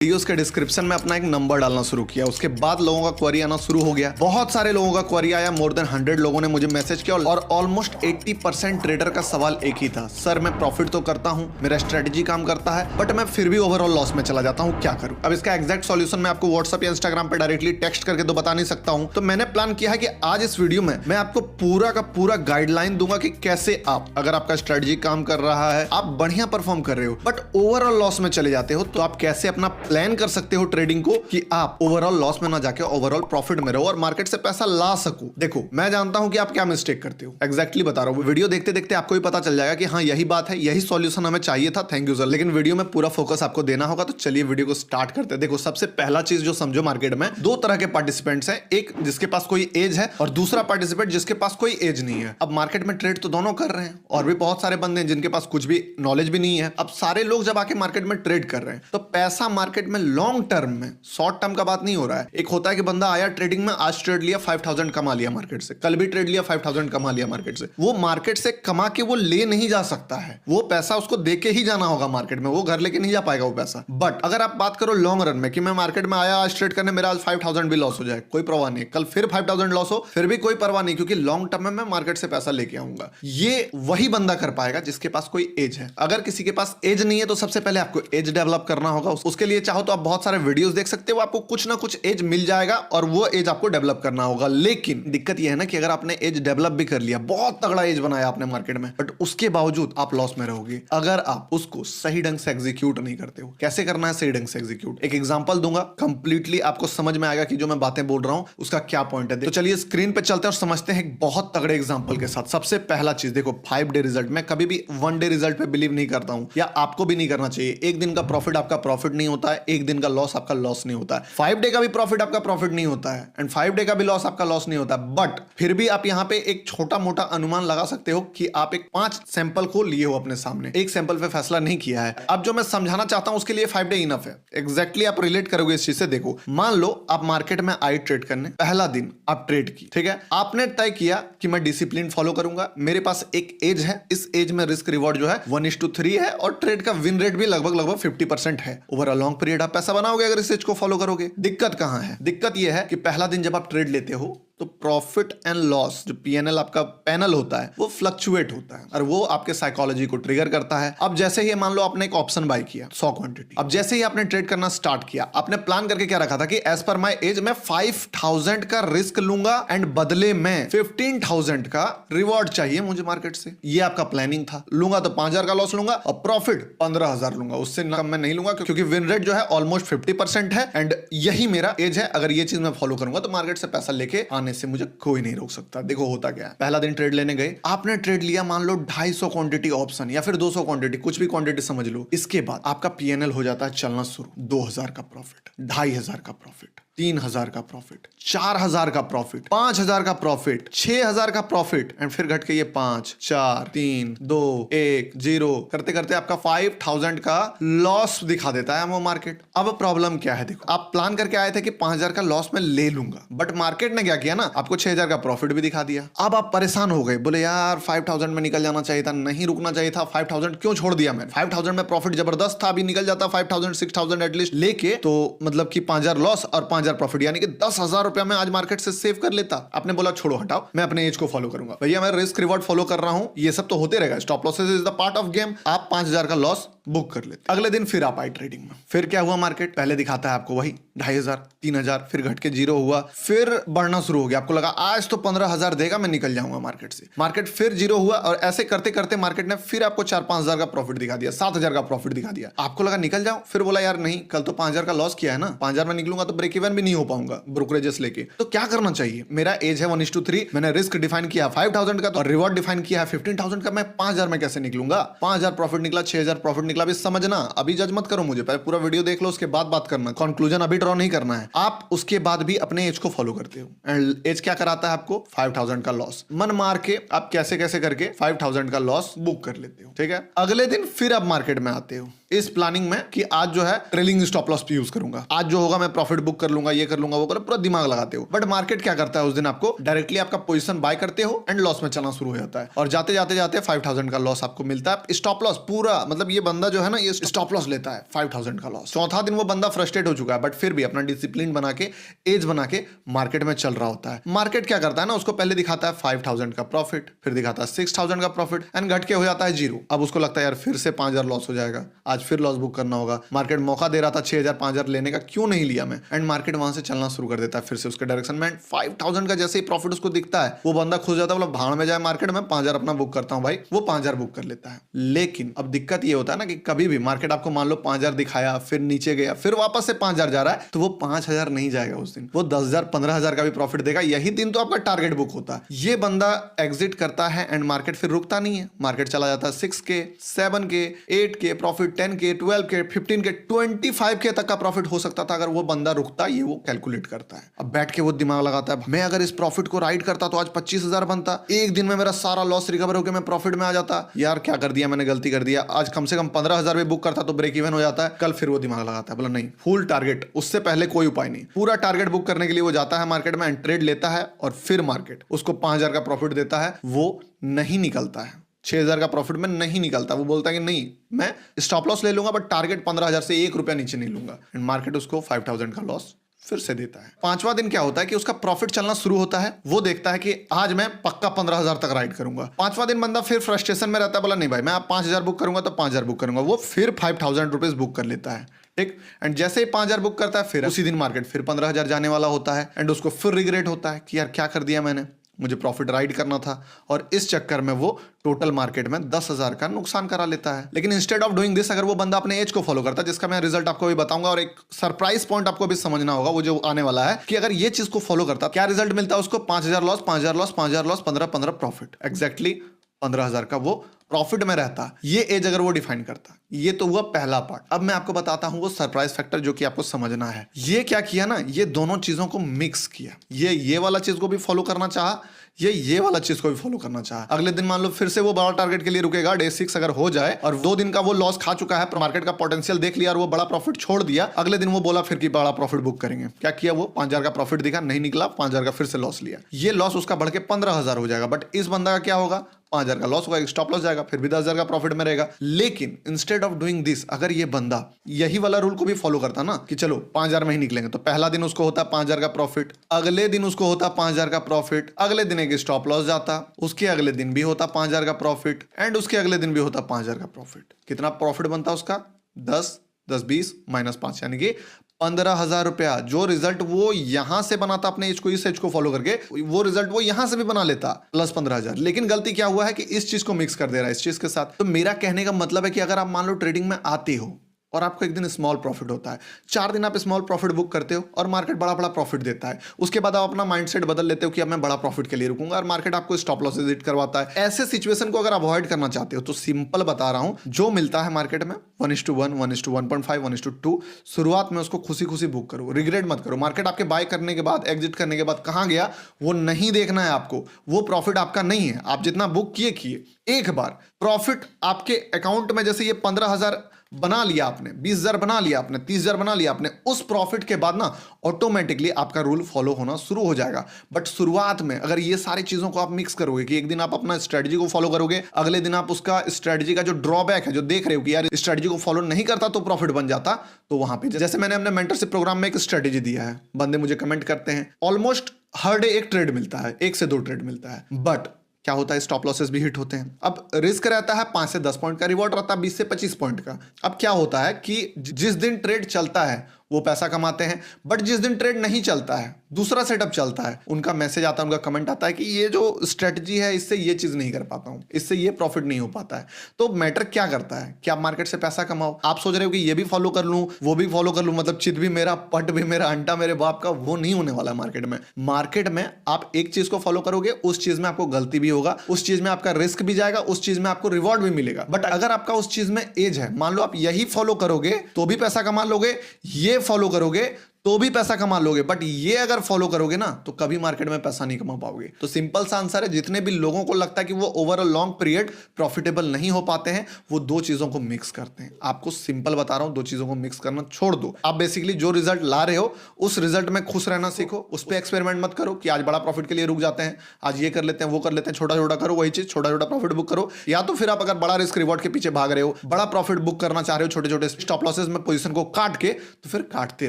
Videos के description में अपना एक नंबर डालना शुरू किया, उसके बाद लोगों का क्वेरी आना शुरू हो गया। बहुत सारे लोगों का क्वेरी आया, मोर देन 100 लोगों ने मुझे मैसेज किया और ऑलमोस्ट 80% ट्रेडर का सवाल एक ही था, सर मैं प्रॉफिट तो करता हूं, मेरा स्ट्रेटेजी काम करता है, बट मैं फिर भी ओवरऑल लॉस में चला जाता हूं, क्या करूं। अब इसका एग्जैक्ट सॉल्यूशन मैं आपको व्हाट्सएप या इंस्टाग्राम पर डायरेक्टली टेक्स्ट करके तो बता नहीं सकता हूं, तो मैंने प्लान किया है कि आज इस वीडियो में मैं आपको पूरा का पूरा गाइडलाइन दूंगा कि कैसे आप, अगर आपका स्ट्रेटेजी काम कर रहा है, आप बढ़िया परफॉर्म कर रहे हो बट ओवरऑल लॉस में चले जाते हो, तो आप कैसे अपना प्लान कर सकते हो ट्रेडिंग को कि आप ओवरऑल लॉस में ना जाके ओवरऑल प्रॉफिट में रहो और मार्केट से पैसा ला सको। देखो मैं जानता हूं कि आप क्या मिस्टेक करते हो, एग्जैक्टली बता रहा हूं। वीडियो देखते देखते आपको भी पता चल जाएगा कि हाँ यही बात है, यही सॉल्यूशन हमें चाहिए था, थैंक यू सर। लेकिन वीडियो में पूरा फोकस आपको देना होगा, तो चलिए वीडियो को स्टार्ट करते हैं। देखो सबसे पहला चीज जो समझो, मार्केट में दो तरह के पार्टिसिपेंट्स हैं, एक जिसके पास कोई एज है और दूसरा पार्टिसिपेंट जिसके पास कोई एज नहीं है। अब मार्केट में ट्रेड तो दोनों कर रहे हैं और भी बहुत सारे बंदे हैं जिनके पास कुछ भी नॉलेज भी नहीं है। अब सारे लोग जब आके मार्केट में ट्रेड कर रहे हैं तो पैसा मार्केट में लॉन्ग टर्म में, शॉर्ट टर्म का बात नहीं हो रहा है। एक होता है कि बंदा आया ट्रेडिंग में, आज ट्रेड लिया 5000 कमा लिया मार्केट से, कल भी ट्रेड लिया 5000 कमा लिया मार्केट से। वो मार्केट से कमा के वो ले नहीं जा सकता है, वो पैसा उसको दे के ही जाना होगा मार्केट में, वो घर लेके नहीं जा पाएगा वो पैसा। बट अगर आप बात करो लॉन्ग रन में कि मैं मार्केट में आया आज ट्रेड करने, मेरा आज 5000 भी लॉस हो जाए कोई परवाह नहीं, कल फिर 5000 लॉस हो फिर भी कोई परवाह नहीं, क्योंकि लॉन्ग टर्म में मैं मार्केट से पैसा लेके आऊंगा। ये वही बंदा कर पाएगा जिसके पास कोई एज है। अगर किसी के पास एज नहीं है तो सबसे पहले आपको एज डेवलप करना होगा। उसके लिए चाहो तो आप बहुत सारे वीडियोस देख सकते हो, आपको कुछ ना कुछ एज मिल जाएगा और वो एज आपको डेवलप करना होगा। लेकिन दिक्कत यह है ना कि अगर आपने एज डेवलप भी कर लिया, बहुत तगड़ा एज बनाया आपने मार्केट में, बट उसके बावजूद आप लॉस में रहोगे अगर आप उसको सही ढंग से एग्जीक्यूट नहीं करते हो। कैसे करना है सही ढंग से एग्जीक्यूट, एक एग्जांपल दूंगा, कंप्लीटली आपको समझ में आएगा कि जो मैं बातें बोल रहा हूं उसका क्या पॉइंट है। तो चलिए स्क्रीन पे चलते हैं और समझते हैं एक बहुत तगड़े एग्जांपल के साथ। सबसे पहला चीज देखो, 5 डे रिजल्ट। मैं कभी भी 1 डे रिजल्ट पे बिलीव नहीं करता हूं, या आपको भी नहीं करना चाहिए। एक दिन का प्रॉफिट आपका प्रॉफिट नहीं होता है, एक दिन का लॉस आपका लॉस नहीं होता है। 5 डे का भी प्रॉफिट आपका प्रॉफिट नहीं होता है एंड 5 डे का भी लॉस आपका लॉस नहीं होता है। बट फिर भी आप यहां पे एक छोटा मोटा अनुमान लगा सकते हो कि आप एक 5 सैंपल को लिए हो अपने सामने, एक सैंपल पे फैसला नहीं किया है। अब जो मैं समझाना चाहता हूं उसके लिए 5 डे इनफ है। एग्जैक्टली आप रिलेट करोगे इस चीज से। देखो मान लो आप मार्केट में आई ट्रेड करने, पहला दिन आप ट्रेड की, ठीक है, आपने तय किया कि मैं डिसिप्लिन फॉलो करूंगा, मेरे पास एक एज है, इस एज में रिस्क रिवॉर्ड जो है 1:3 है और ट्रेड का विन रेट भी लगभग 50% है। ओवर अ लॉन्ग पीरियड आप पैसा बनाओगे अगर इस एज को फॉलो करोगे। दिक्कत कहां है? दिक्कत यह है कि पहला दिन जब आप ट्रेड लेते हो तो प्रॉफिट एंड लॉस, जो पीएनएल आपका पैनल होता है, वो फ्लक्चुएट होता है और वो आपके साइकोलॉजी को ट्रिगर करता है। अब जैसे ही मान लो आपने एक ऑप्शन बाय किया 100 क्वांटिटी, अब जैसे ही आपने ट्रेड करना स्टार्ट किया, आपने प्लान करके क्या रखा था कि एज पर माय एज मैं 5000 का रिस्क लूंगा एंड बदले में 15000 का रिवॉर्ड चाहिए मुझे मार्केट से। ये आपका प्लानिंग था। लूंगा तो 5000 का लॉस लूंगा और प्रॉफिट 15000 लूंगा, उससे कम मैं नहीं लूंगा, क्योंकि विन रेट जो है ऑलमोस्ट 50% है एंड यही मेरा एज है। अगर ये चीज मैं फॉलो करूंगा तो मार्केट से पैसा लेके आने से मुझे कोई नहीं रोक सकता। देखो होता क्या है, पहला दिन ट्रेड लेने गए, आपने ट्रेड लिया मान लो 250 क्वांटिटी ऑप्शन या फिर 200 क्वांटिटी, कुछ भी क्वांटिटी समझ लो। इसके बाद आपका पीएनएल हो जाता है चलना शुरू। 2000 का प्रॉफिट, 2500 का प्रॉफिट, 3000 का प्रॉफिट, 4000 का प्रॉफिट, 5000 का प्रॉफिट, 6000 का प्रॉफिट एंड फिर घट के ये 5 4 3 2 1 0 करते करते आपका 5000 का लॉस दिखा देता है वो मार्केट। अब प्रॉब्लम क्या है, देखो आप प्लान करके आए थे कि 5000 का लॉस मैं ले लूंगा, बट मार्केट ने क्या किया ना, आपको 6000 का प्रॉफिट भी दिखा दिया। अब आप परेशान हो गए, बोले यार 5000 में निकल जाना चाहिए था, नहीं रुकना चाहिए था, 5000 क्यों छोड़ दिया मैंने? 5000 में प्रॉफिट जबरदस्त था, अभी निकल जाता 5000 6000 एटलीस्ट लेके, तो मतलब कि 5000 लॉस और 5000 प्रॉफिट, यानी कि 10,000 रुपया मैं आज मार्केट से सेव कर लेता। आपने बोला छोड़ो हटाओ, मैं अपने एज को फॉलो करूंगा। भैया मैं रिस्क रिवॉर्ड फॉलो कर रहा हूं, ये सब तो होते रहेगा, stop losses is the part of game. आप 5000 का लॉस बुक कर लेते। अगले दिन फिर आप आई ट्रेडिंग में, फिर क्या हुआ, मार्केट पहले दिखाता है आपको वही 2500 3000, फिर घट के 0 हुआ, फिर बढ़ना शुरू हो गया। आपको लगा आज तो 15000 देगा, मैं निकल जाऊंगा मार्केट से। मार्केट फिर 0 हुआ और ऐसे करते करते मार्केट ने फिर आपको 4-5000 का प्रॉफिट दिखा दिया, 7000 का प्रॉफिट दिखा दिया। आपको लगा निकल जाऊं, फिर बोला यार नहीं, कल तो 5000 का लॉस किया है ना, 5000 में निकलूंगा तो ब्रेक इवन भी नहीं हो पाऊंगा ब्रोकरेजेस लेके। तो क्या करना चाहिए? मेरा एज है 1:3, मैंने रिस्क डिफाइन किया 5000 का और रिवॉर्ड डिफाइन किया है 15000 का, मैं 5000 में कैसे निकलूंगा? 5000 प्रॉफिट निकला, 6000 प्रॉफिट निकला। अभी समझना, अभी जज मत करो मुझे, पहले पूरा वीडियो देख लो, उसके बाद बात करना, कंक्लूजन अभी ड्रॉ नहीं करना है। आप उसके बाद भी अपने एज को फॉलो करते हो एंड एज क्या कराता है आपको? 5000 का लॉस। मन मार के आप कैसे कैसे करके 5000 का लॉस बुक कर लेते हो, ठीक है। अगले दिन फिर आप मार्केट में आते हो, इस प्लानिंग में कि आज जो है ट्रेलिंग स्टॉप लॉस यूज करूंगा, आज जो होगा मैं प्रॉफिट बुक कर लूंगा, ये कर लूंगा, वो कर, पूरा दिमाग लगाते हो। बट मार्केट क्या करता है उस दिन, आपको डायरेक्टली आपका पोजीशन बाय करते हो एंड लॉस में चलना शुरू हो जाता है और जाते जाते जाते 5000 का लॉस आपको मिलता है। स्टॉप लॉस पूरा, मतलब ये बंदा जो है ना, ये स्टॉप लॉस लेता है 5000 का लॉस। चौथा दिन वो बंदा फ्रस्ट्रेट हो चुका है, बट फिर भी अपना डिसिप्लिन बना के, एज बना के मार्केट में चल रहा होता है। मार्केट क्या करता है ना, उसको पहले दिखाता है 5000 का प्रॉफिट, फिर दिखाता है 6000 का प्रॉफिट एंड घट के हो जाता है 0। अब उसको लगता है यार फिर से 5000 लॉस हो जाएगा, आज फिर लॉस बुक करना होगा। मार्केट मौका दे रहा था 6000 5000 लेने का, क्यों नहीं लिया मैं, एंड मार्केट वहां से चलना शुरू कर देता है फिर से उसके डायरेक्शन में। 5000 का जैसे ही प्रॉफिट उसको दिखता है, वो बंदा खुश जाता है, मतलब भाड़ में जाए मार्केट में, 5000 अपना बुक करता हूं भाई, वो 5000 बुक कर लेता है। लेकिन अब दिक्कत ये होता है ना कि कभी भी मार्केट आपको मान लो 5000 दिखाया, फिर नीचे गया, फिर वापस से 5000 जा रहा है, तो वो 5000 नहीं जाएगा उस दिन, वो 10000 15000 का भी प्रॉफिट देगा। यही दिन तो आपका टारगेट बुक होता है। ये बंदा एग्जिट करता है एंड मार्केट फिर रुकता नहीं है, मार्केट चला जाता है 6K 7K 8K profit, 10K 12K 15K 25K तक का प्रॉफिट हो सकता था अगर वो बंदा रुकता। ये वो कैलकुलेट करता है, अब बैठ के वो दिमाग लगाता है, मैं अगर इस प्रॉफिट को राइड करता तो आज 25000 बनता, एक दिन में मेरा सारा लॉस रिकवर होकर मैं प्रॉफिट में आ जाता। यार क्या कर दिया मैंने, गलती कर दिया, आज कम से कम 15000 भी बुक करता तो ब्रेक इवन हो जाता है। कल फिर वो दिमाग लगाता है, बोला नहीं फुल टारगेट, उससे पहले कोई उपाय नहीं। पूरा टारगेट बुक करने के लिए वो जाता है मार्केट में एंड ट्रेड लेता है और फिर मार्केट उसको 5000 का प्रॉफिट देता है, वो नहीं निकलता है 6000 का प्रॉफिट में नहीं निकलता। वो बोलता है कि नहीं मैं स्टॉप लॉस ले लूंगा बट टारगेट 15000 से 1 रुपया नीचे नहीं लूंगा, एंड मार्केट उसको 5000 का लॉस फिर से देता है। पांचवा दिन क्या होता है कि उसका प्रॉफिट चलना शुरू होता है, वो देखता है कि आज मैं पक्का 15000 तक राइड करूंगा। पांचवा दिन बंदा फिर फ्रस्ट्रेशन में रहता है, बोला नहीं भाई मैं आप 5000 बुक करूंगा तो 5000 बुक करूंगा, वो फिर 5000 रुपीज बुक कर लेता है। ठीक, एंड जैसे ही 5000 बुक करता है फिर उसी दिन मार्केट फिर 15000 जाने वाला होता है एंड उसको फिर रिग्रेट होता है कि यार क्या कर दिया मैंने, मुझे प्रॉफिट राइड करना था, और इस चक्कर में वो टोटल मार्केट में 10000 का नुकसान करा लेता है। लेकिन इंस्टेड ऑफ डूइंग दिस, अगर वो बंदा अपने एज को फॉलो करता है, जिसका मैं रिजल्ट आपको भी बताऊंगा, और एक सरप्राइज पॉइंट आपको भी समझना होगा वो जो आने वाला है, कि अगर ये चीज को फॉलो करता क्या रिजल्ट मिलता है उसको, 5000 loss 5000 loss 5000 loss 15 profit, exactly 15000 का वो प्रॉफिट में रहता। ये एज अगर वो डिफाइन करता। ये तो हुआ पहला पार्ट। अब मैं आपको बताता हूं वो सरप्राइज फैक्टर जो कि आपको समझना है। ये क्या किया ना, ये दोनों चीजों को मिक्स किया। ये वाला चीज को भी फॉलो करना चाहा, ये वाला चीज को भी फॉलो करना चाहा। अगले दिन मान लो फिर से वो बड़ा टारगेट के लिए रुकेगा, डे 6 अगर हो जाए और 2 दिन का वो लॉस खा चुका है, मार्केट का पोटेंशियल देख लिया और वो बड़ा प्रॉफिट छोड़ दिया, अगले दिन वो बोला फिर कि बड़ा प्रॉफिट बुक करेंगे। क्या किया वो, 5000 का प्रॉफिट दिखा, नहीं निकला, 5000 का फिर से लॉस लिया। ये लॉस उसका बढ़ के 15000 हो जाएगा। बट इस बंदा का क्या होगा, 5000 का लॉस होगा, एक स्टॉप लॉस जाएगा, फिर भी 10000 का प्रॉफिट में रहेगा। लेकिन इंस्टेड ऑफ डूइंग दिस, अगर ये बंदा यही वाला रूल को भी फॉलो करता ना कि चलो 5000 में ही निकलेंगे, तो पहला दिन उसको होता 5000 का प्रॉफिट, अगले दिन उसको होता 5000 का प्रॉफिट, अगले दिन एक स्टॉप लॉस जाता, उसके अगले दिन भी होता 5000 का प्रॉफिट एंड उसके अगले दिन भी होता 5000 का प्रॉफिट। कितना प्रॉफिट बनता उसका, 10 10 20 -5 यानी कि 15000 रुपया। जो रिजल्ट वो यहां से बनाता अपने एज को, इस एज को फॉलो करके, वो रिजल्ट वो यहां से भी बना लेता प्लस 15000। लेकिन गलती क्या हुआ है कि इस चीज को मिक्स कर दे रहा है इस चीज के साथ। तो मेरा कहने का मतलब है कि अगर आप मान लो ट्रेडिंग में आते हो और आपको एक दिन स्मॉल प्रॉफिट होता है, 4 दिन आप स्मॉल प्रॉफिट बुक करते हो और मार्केट बड़ा बड़ा प्रॉफिट देता है, उसके बाद आप अपना माइंडसेट बदल लेते हो कि अब मैं बड़ा प्रॉफिट के लिए रुकूंगा और मार्केट आपको स्टॉप लॉस हिट करवाता है। ऐसे सिचुएशन को अगर अवॉइड करना चाहते हो तो सिंपल बता रहा हूं, जो मिलता है मार्केट में 1:1 1:1.5 1:2, शुरुआत में उसको खुशी खुशी बुक करो, रिग्रेट मत करो। मार्केट आपके बाय करने के बाद, एग्जिट करने के बाद कहां गया वो नहीं देखना है आपको, वो प्रॉफिट आपका नहीं है। आप जितना बुक किए एक बार प्रॉफिट आपके अकाउंट में, जैसे ये 15000 बना लिया आपने, 20000 बना लिया आपने, 30000 बना लिया आपने, उस प्रॉफिट के बाद ना ऑटोमेटिकली आपका रूल फॉलो होना शुरू हो जाएगा। बट शुरुआत में अगर ये सारी चीजों को आप मिक्स करोगे कि एक दिन आप अपना स्ट्रेटजी को फॉलो करोगे, अगले दिन आप उसका स्ट्रेटजी का जो ड्रॉबैक है, जो देख रहे हो कि यार स्ट्रेटजी को फॉलो नहीं करता तो प्रॉफिट बन जाता, तो वहां पे जैसे मैंने अपने मेंटरशिप प्रोग्राम में एक स्ट्रेटजी दिया है, बंदे मुझे कमेंट करते हैं, ऑलमोस्ट हर डे एक ट्रेड मिलता है, 1 से 2 ट्रेड मिलता है, बट क्या होता है स्टॉप लॉसेस भी हिट होते हैं। अब रिस्क रहता है 5 से 10 पॉइंट का, रिवॉर्ड रहता है 20 से 25 पॉइंट का। अब क्या होता है कि जिस दिन ट्रेड चलता है वो पैसा कमाते हैं, बट जिस दिन ट्रेड नहीं चलता है, दूसरा सेटअप चलता है, उनका मैसेज आता है, उनका कमेंट आता है कि ये जो स्ट्रेटजी है इससे ये चीज नहीं कर पाता हूं, इससे ये प्रॉफिट नहीं हो पाता है। तो मैटर क्या करता है कि आप मार्केट से पैसा कमाओ। आप सोच रहे हो कि ये भी फॉलो कर लूं, वो भी फॉलो कर लूं, मतलब चित भी मेरा, पट भी मेरा, अंटा मेरे बाप का, वो नहीं होने वाला मार्केट में। मार्केट में आप एक चीज को फॉलो करोगे, उस चीज में आपको गलती भी होगा, उस चीज में आपका रिस्क भी जाएगा, उस चीज में आपको रिवॉर्ड भी मिलेगा। बट अगर आपका उस चीज में एज है, मान लो आप यही फॉलो करोगे तो भी पैसा कमा लोगे, ये फॉलो करोगे तो भी पैसा कमा लोगे, बट ये अगर फॉलो करोगे ना तो कभी मार्केट में पैसा नहीं कमा पाओगे। तो सिंपल सा आंसर है, जितने भी लोगों को लगता है कि वो over a long period profitable नहीं हो पाते हैं, वो दो चीजों को मिक्स करते हैं। आपको सिंपल बता रहा हूं, दो चीजों को मिक्स करना छोड़ दो। आप बेसिकली जो रिजल्ट ला रहे हो उस रिजल्ट में खुश रहना सीखो, उस पर एक्सपेरिमेंट मत करो कि आज बड़ा प्रॉफिट के लिए रुक जाते हैं, आज ये कर लेते हैं वो कर लेते हैं। छोटा छोटा करो, वही चीज छोटा छोटा प्रॉफिट बुक करो। या तो फिर आप अगर बड़ा रिस्क रिवॉर्ड के पीछे भाग रहे हो, बड़ा प्रॉफिट बुक करना चाह रहे हो, छोटे छोटे स्टॉप लॉसेस में पोजीशन को काट के, तो फिर काटते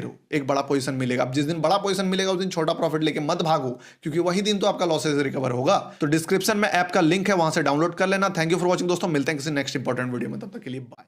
रहो, एक बड़ा पोजीशन मिलेगा। अब जिस दिन बड़ा पोजीशन मिलेगा उस दिन छोटा प्रॉफिट लेके मत भागो, क्योंकि वही दिन तो आपका लॉसेस रिकवर होगा। तो डिस्क्रिप्शन में ऐप का लिंक है, वहां से डाउनलोड कर लेना। थैंक यू फॉर वॉचिंग दोस्तों, मिलते हैं किसी नेक्स्ट इंपॉर्टेंट वीडियो में, तब तक के लिए बाय।